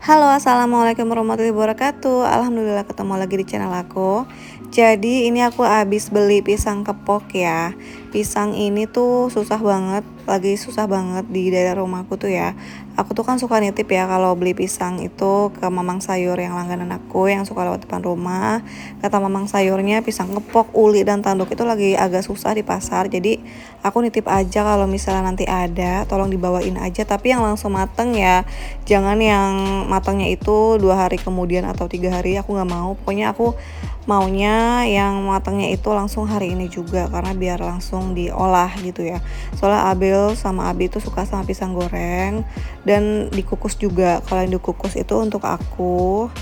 Halo, assalamualaikum warahmatullahi wabarakatuh. Alhamdulillah ketemu lagi di channel aku. Jadi ini aku habis beli pisang kepok ya. Pisang ini tuh susah banget, lagi susah banget di daerah rumahku tuh ya. Aku tuh kan suka nitip ya kalau beli pisang itu ke mamang sayur yang langganan aku yang suka lewat depan rumah. Kata mamang sayurnya pisang kepok, uli dan tanduk itu lagi agak susah di pasar. Jadi aku nitip aja kalau misalnya nanti ada, tolong dibawain aja. Tapi yang langsung mateng ya, jangan yang matangnya itu 2 hari kemudian atau 3 hari, aku nggak mau. Pokoknya aku maunya yang matangnya itu langsung hari ini juga, karena biar langsung diolah gitu ya. Soalnya Abel sama Abi itu suka sama pisang goreng dan dikukus juga. Kalau yang dikukus itu untuk aku,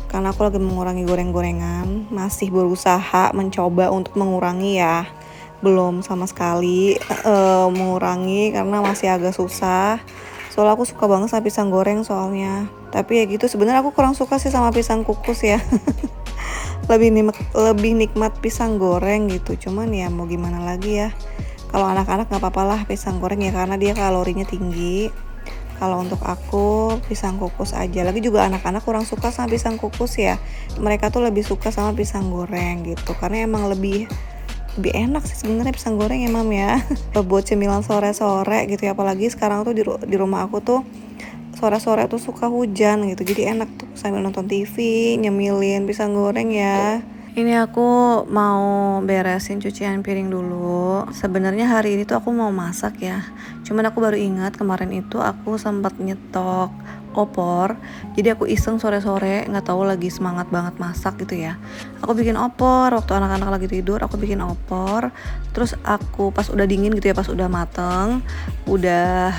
karena aku lagi mengurangi goreng-gorengan, masih berusaha mencoba untuk mengurangi ya, belum sama sekali mengurangi karena masih agak susah. Soalnya aku suka banget sama pisang goreng soalnya. Tapi ya gitu, sebenarnya aku kurang suka sih sama pisang kukus ya. lebih nikmat pisang goreng gitu. Cuman ya mau gimana lagi ya. Kalau anak-anak nggak apa-apa lah pisang goreng ya, karena dia kalorinya tinggi. Kalau untuk aku pisang kukus aja. Lagi juga anak-anak kurang suka sama pisang kukus ya. Mereka tuh lebih suka sama pisang goreng gitu. Karena emang lebih enak sih sebenarnya pisang goreng ya Mam ya. Buat cemilan sore-sore gitu ya, apalagi sekarang tuh di rumah aku tuh sore-sore tuh suka hujan gitu, jadi enak tuh sambil nonton TV nyemilin pisang goreng ya. Ini aku mau beresin cucian piring dulu. Sebenarnya hari ini tuh aku mau masak ya, cuman aku baru ingat kemarin itu aku sempat nyetok opor. Jadi aku iseng sore-sore, nggak tahu lagi semangat banget masak gitu ya, aku bikin opor waktu anak-anak lagi tidur. Aku bikin opor, terus aku pas udah dingin gitu ya, pas udah mateng, udah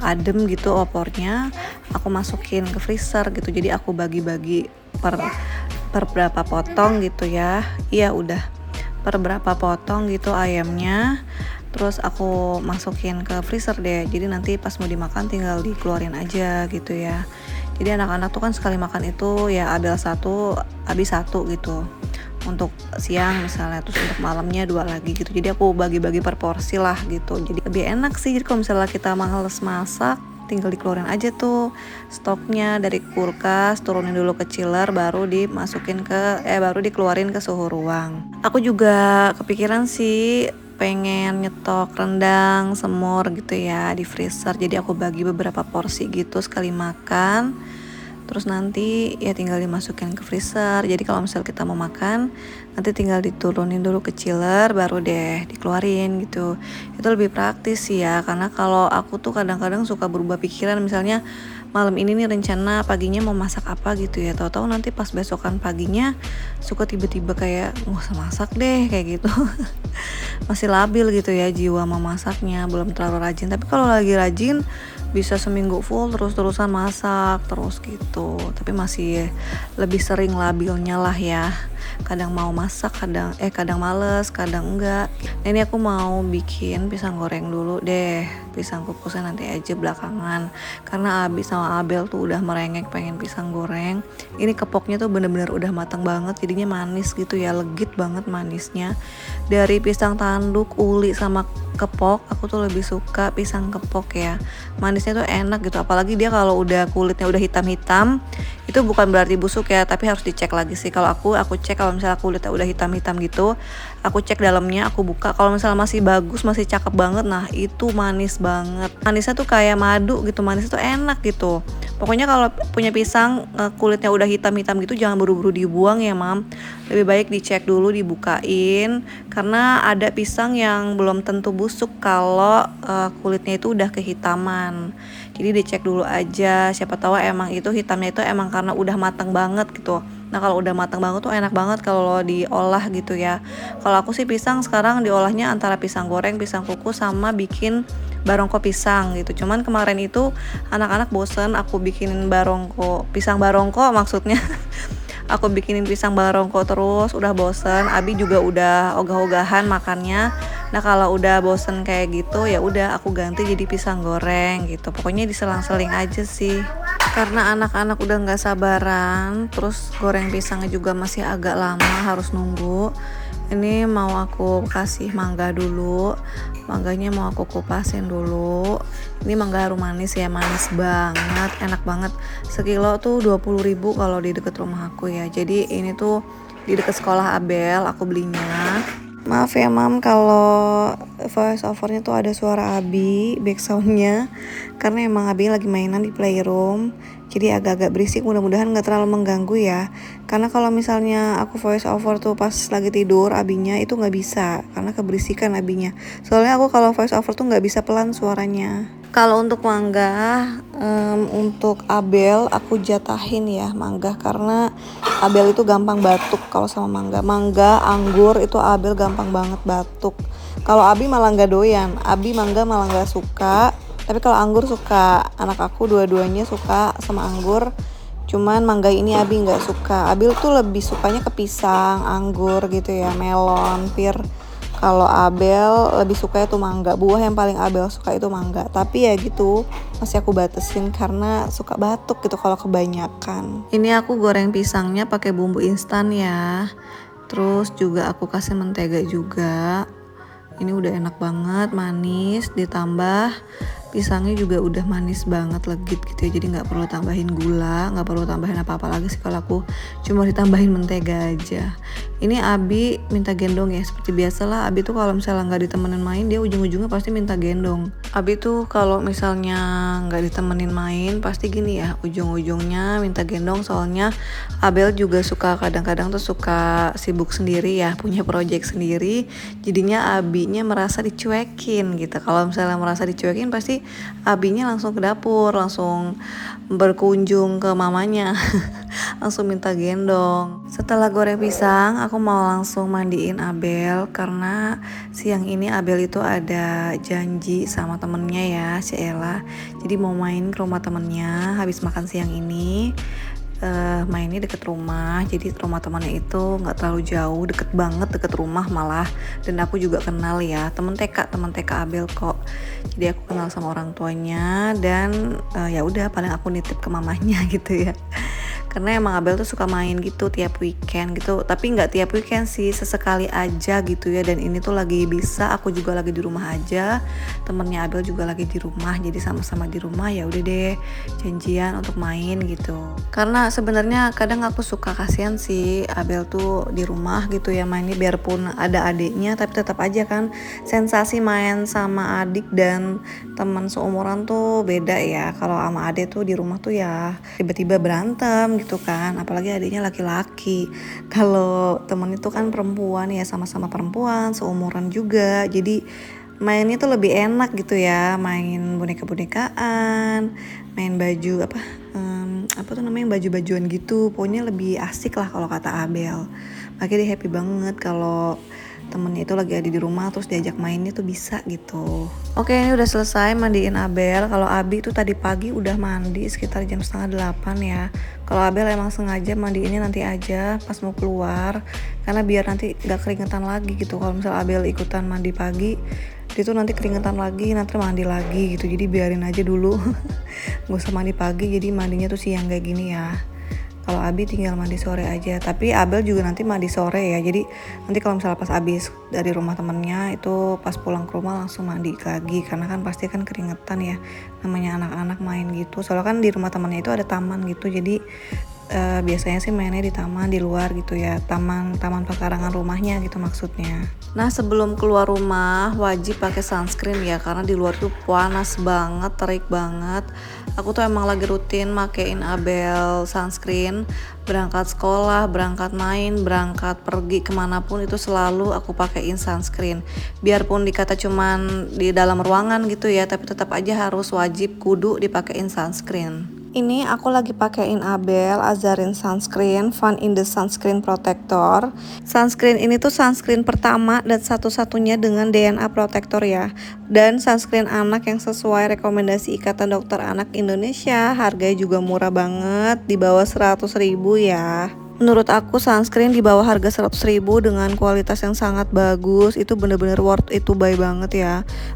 adem gitu opornya, aku masukin ke freezer gitu. Jadi aku bagi-bagi per berapa potong gitu ya. Iya udah per berapa potong gitu ayamnya. Terus aku masukin ke freezer deh. Jadi nanti pas mau dimakan tinggal dikeluarin aja gitu ya. Jadi anak-anak tuh kan sekali makan itu ya Abel 1, Abi 1 gitu. Untuk siang misalnya, terus untuk malamnya 2 lagi gitu. Jadi aku bagi-bagi per porsi lah gitu. Jadi lebih enak sih. Jadi kalau misalnya kita males masak, tinggal dikeluarin aja tuh stoknya dari kulkas, turunin dulu ke chiller, baru baru dikeluarin ke suhu ruang. Aku juga kepikiran sih pengen nyetok rendang, semur gitu ya di freezer. Jadi aku bagi beberapa porsi gitu sekali makan. Terus nanti ya tinggal dimasukin ke freezer. Jadi kalau misal kita mau makan, nanti tinggal diturunin dulu ke chiller, baru deh dikeluarin gitu. Itu lebih praktis sih ya, karena kalau aku tuh kadang-kadang suka berubah pikiran. Misalnya malam ini nih rencana paginya mau masak apa gitu ya, tahu-tahu nanti pas besokan paginya suka tiba-tiba kayak nggak usah masak deh kayak gitu. Masih labil gitu ya jiwa memasaknya, belum terlalu rajin. Tapi kalau lagi rajin bisa seminggu full terus-terusan masak terus gitu. Tapi masih lebih sering labilnya lah ya. Kadang mau masak, kadang males, kadang enggak. Nah, ini aku mau bikin pisang goreng dulu deh. Pisang kukusnya nanti aja belakangan. Karena Abi sama Abel tuh udah merengek pengen pisang goreng. Ini kepoknya tuh bener-bener udah matang banget, jadinya manis gitu ya, legit banget manisnya. Dari pisang tanduk, uli sama kepok, aku tuh lebih suka pisang kepok ya. Manisnya tuh enak gitu, apalagi dia kalau udah kulitnya udah hitam-hitam, itu bukan berarti busuk ya, tapi harus dicek lagi sih. Kalau aku cek kalau misalnya kulitnya udah hitam-hitam gitu, aku cek dalamnya, aku buka. Kalau misalnya masih bagus, masih cakep banget, nah itu manis banget. Manisnya tuh kayak madu gitu, manisnya tuh enak gitu. Pokoknya kalau punya pisang kulitnya udah hitam-hitam gitu, jangan buru-buru dibuang ya Mam. Lebih baik dicek dulu, dibukain, karena ada pisang yang belum tentu busuk kalau kulitnya itu udah kehitaman. Jadi dicek dulu aja, siapa tahu emang itu hitamnya itu emang karena udah matang banget gitu. Nah kalau udah matang banget tuh enak banget kalau diolah gitu ya. Kalau aku sih pisang sekarang diolahnya antara pisang goreng, pisang kukus, sama bikin barongko pisang gitu. Cuman kemarin itu anak-anak bosen aku bikinin pisang barongko maksudnya. Aku bikinin pisang barongko terus, udah bosen. Abi juga udah ogah-ogahan makannya. Nah kalau udah bosen kayak gitu ya udah aku ganti jadi pisang goreng gitu. Pokoknya diselang-seling aja sih. Karena anak-anak udah nggak sabaran, terus goreng pisangnya juga masih agak lama harus nunggu. Ini mau aku kasih mangga dulu. Mangganya mau aku kupasin dulu. Ini mangga harum manis ya, manis banget, enak banget. Sekilo tuh 20.000 kalau di deket rumah aku ya. Jadi ini tuh di deket sekolah Abel aku belinya. Maaf ya mam kalau voice overnya tuh ada suara Abi backsoundnya, karena emang Abi lagi mainan di playroom, jadi agak-agak berisik. Mudah-mudahan nggak terlalu mengganggu ya, karena kalau misalnya aku voice over tuh pas lagi tidur Abinya itu nggak bisa karena keberisikan Abinya. Soalnya aku kalau voice over tuh nggak bisa pelan suaranya. Kalau untuk mangga, untuk Abel aku jatahin ya mangga, karena Abel itu gampang batuk kalau sama mangga. Mangga, anggur itu Abel gampang banget batuk. Kalau Abi malah nggak doyan. Abi mangga malah nggak suka. Tapi kalau anggur suka. Anak aku dua-duanya suka sama anggur. Cuman mangga ini Abi nggak suka. Abi tuh lebih sukanya ke pisang, anggur gitu ya, melon, pir. Kalau Abel lebih suka itu mangga. Buah yang paling Abel suka itu mangga. Tapi ya gitu, masih aku batasin karena suka batuk gitu kalau kebanyakan. Ini aku goreng pisangnya pakai bumbu instan ya. Terus juga aku kasih mentega juga. Ini udah enak banget, manis, ditambah pisangnya juga udah manis banget, legit gitu ya. Jadi nggak perlu tambahin gula, nggak perlu tambahin apa-apa lagi sih kalau aku, cuma ditambahin mentega aja. Ini Abi minta gendong ya, seperti biasalah. Abi tuh kalau misalnya nggak ditemenin main, dia ujung-ujungnya pasti minta gendong. Abi tuh kalau misalnya nggak ditemenin main pasti gini ya, ujung-ujungnya minta gendong. Soalnya Abel juga suka kadang-kadang tuh suka sibuk sendiri ya, punya project sendiri, jadinya Abinya merasa dicuekin gitu. Kalau misalnya merasa dicuekin pasti Abinya langsung ke dapur, langsung berkunjung ke mamanya langsung minta gendong. Setelah goreng pisang, aku mau langsung mandiin Abel karena siang ini Abel itu ada janji sama temennya ya, si Ella. Jadi mau main ke rumah temennya habis makan siang ini. Mainnya deket rumah, jadi rumah temannya itu nggak terlalu jauh, deket banget, deket rumah malah. Dan aku juga kenal ya, temen TK Abel kok. Jadi aku kenal sama orang tuanya dan ya udah paling aku nitip ke mamanya gitu ya. Karena emang Abel tuh suka main gitu tiap weekend gitu, tapi nggak tiap weekend sih, sesekali aja gitu ya. Dan ini tuh lagi bisa, aku juga lagi di rumah aja, temennya Abel juga lagi di rumah, jadi sama-sama di rumah. Ya udah deh, janjian untuk main gitu. Karena sebenarnya kadang aku suka kasihan sih Abel tuh di rumah gitu ya mainnya, biarpun ada adiknya tapi tetap aja kan sensasi main sama adik dan teman seumuran tuh beda ya. Kalau sama adik tuh di rumah tuh ya tiba-tiba berantem gitu kan, apalagi adiknya laki-laki. Kalau temen itu kan perempuan ya, sama-sama perempuan seumuran juga, jadi mainnya tuh lebih enak gitu ya, main boneka-bonekaan, main baju apa tuh namanya, baju-bajuan gitu. Pokoknya lebih asik lah kalau kata Abel. Makanya dia happy banget kalau temennya itu lagi ada di rumah terus diajak mainnya tuh bisa gitu. Oke, ini udah selesai mandiin Abel. Kalau Abi tuh tadi pagi udah mandi sekitar jam 7:30 ya. Kalau Abel emang sengaja mandiinnya nanti aja pas mau keluar, karena biar nanti gak keringetan lagi gitu. Kalau misal Abel ikutan mandi pagi, dia tuh nanti keringetan lagi, nanti mandi lagi gitu. Jadi biarin aja dulu gak usah mandi pagi, jadi mandinya tuh siang kayak gini ya. Kalau Abi tinggal mandi sore aja, tapi Abel juga nanti mandi sore ya. Jadi nanti kalau misalnya pas abis dari rumah temennya itu pas pulang ke rumah langsung mandi lagi, karena kan pasti kan keringetan ya, namanya anak-anak main gitu. Soalnya kan di rumah temennya itu ada taman gitu, jadi biasanya sih mainnya di taman di luar gitu ya, taman pekarangan rumahnya gitu maksudnya. Nah sebelum keluar rumah wajib pakai sunscreen ya, karena di luar tuh panas banget, terik banget. Aku tuh emang lagi rutin makein Abel sunscreen, berangkat sekolah, berangkat main, berangkat pergi kemanapun itu selalu aku pakein sunscreen. Biarpun dikata cuman di dalam ruangan gitu ya, tapi tetap aja harus wajib kudu dipakein sunscreen. Ini aku lagi pakein Abel Azarin Sunscreen Fun in the Sunscreen Protector. Sunscreen ini tuh sunscreen pertama dan satu-satunya dengan DNA protector ya. Dan sunscreen anak yang sesuai rekomendasi Ikatan Dokter Anak Indonesia. Harganya juga murah banget, di bawah 100.000 ya. Menurut aku sunscreen di bawah harga 100.000 dengan kualitas yang sangat bagus itu bener-bener worth itu buy banget ya.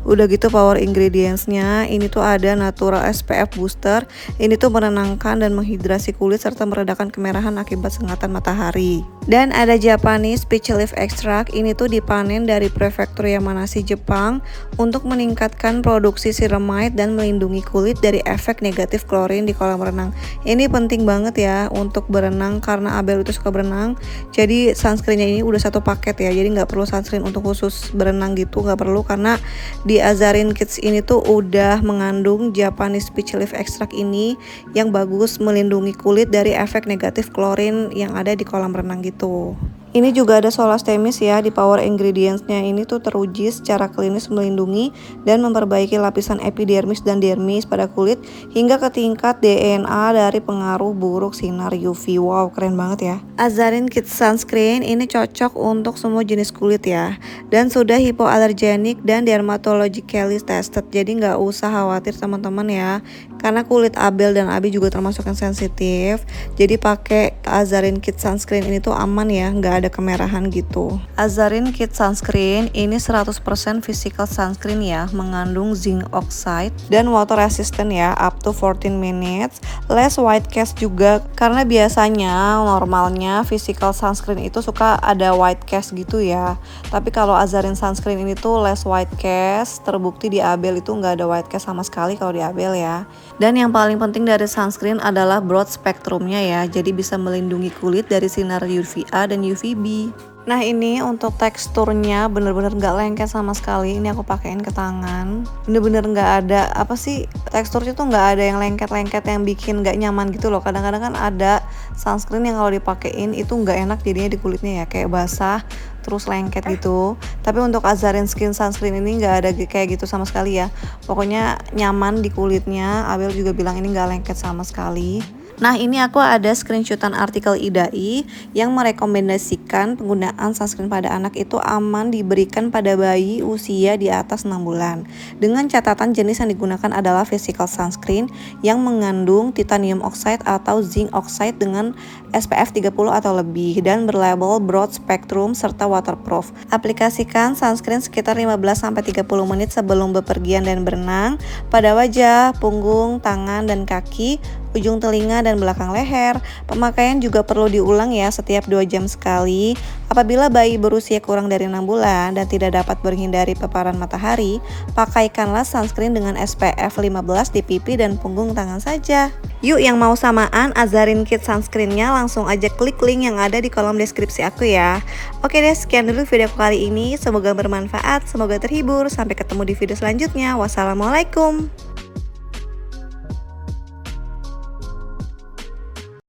Udah gitu power ingredientsnya ini tuh ada natural SPF booster. Ini tuh menenangkan dan menghidrasi kulit serta meredakan kemerahan akibat sengatan matahari. Dan ada Japanese peach leaf extract, ini tuh dipanen dari prefektur Yamanashi, Jepang untuk meningkatkan produksi ceramide dan melindungi kulit dari efek negatif klorin di kolam renang. Ini penting banget ya untuk berenang karena Abel itu suka berenang. Jadi sunscreennya ini udah satu paket ya. Jadi nggak perlu sunscreen untuk khusus berenang gitu, nggak perlu karena di Azarin Kids ini tuh udah mengandung Japanese peach leaf extract ini yang bagus melindungi kulit dari efek negatif klorin yang ada di kolam renang gitu. Ini juga ada Solastemis ya, di power ingredientsnya ini tuh teruji secara klinis melindungi dan memperbaiki lapisan epidermis dan dermis pada kulit hingga ke tingkat DNA dari pengaruh buruk sinar UV. Wow, keren banget ya. Azarin Kids Sunscreen ini cocok untuk semua jenis kulit ya, dan sudah hypoallergenic dan dermatologically tested. Jadi nggak usah khawatir teman-teman ya, karena kulit Abel dan Abi juga termasuk yang sensitif. Jadi pakai Azarin Kids Sunscreen ini tuh aman ya, nggak ada kemerahan gitu. Azarin Kids Sunscreen ini 100% physical sunscreen ya, mengandung zinc oxide dan water resistant ya, up to 14 minutes, less white cast juga, karena biasanya normalnya physical sunscreen itu suka ada white cast gitu ya. Tapi kalau Azarin Sunscreen ini tuh less white cast, terbukti di Abel itu nggak ada white cast sama sekali kalau di Abel ya. Dan yang paling penting dari sunscreen adalah broad spektrumnya ya, jadi bisa melindungi kulit dari sinar UVA dan UVB. Nah ini untuk teksturnya bener-bener gak lengket sama sekali. Ini aku pakein ke tangan, bener-bener gak ada apa sih, teksturnya tuh gak ada yang lengket-lengket yang bikin gak nyaman gitu loh. Kadang-kadang kan ada sunscreen yang kalau dipakein itu gak enak jadinya di kulitnya ya, kayak basah terus lengket gitu. Tapi untuk Azarin Skin Sunscreen ini gak ada kayak gitu sama sekali ya. Pokoknya nyaman di kulitnya. Abel juga bilang ini gak lengket sama sekali. Nah ini aku ada screenshotan artikel IDAI yang merekomendasikan penggunaan sunscreen pada anak itu aman diberikan pada bayi usia di atas 6 bulan. Dengan catatan jenis yang digunakan adalah physical sunscreen yang mengandung titanium oxide atau zinc oxide dengan SPF 30 atau lebih dan berlabel broad spectrum serta waterproof. Aplikasikan sunscreen sekitar 15-30 menit sebelum bepergian dan berenang pada wajah, punggung, tangan, dan kaki, ujung telinga dan belakang leher. Pemakaian juga perlu diulang ya setiap 2 jam sekali. Apabila bayi berusia kurang dari 6 bulan dan tidak dapat menghindari paparan matahari, pakaikanlah sunscreen dengan SPF 15 di pipi dan punggung tangan saja. Yuk yang mau samaan Azarin Kids Sunscreen-nya langsung aja klik link yang ada di kolom deskripsi aku ya. Oke deh, sekian dulu video kali ini. Semoga bermanfaat, semoga terhibur. Sampai ketemu di video selanjutnya. Wassalamualaikum.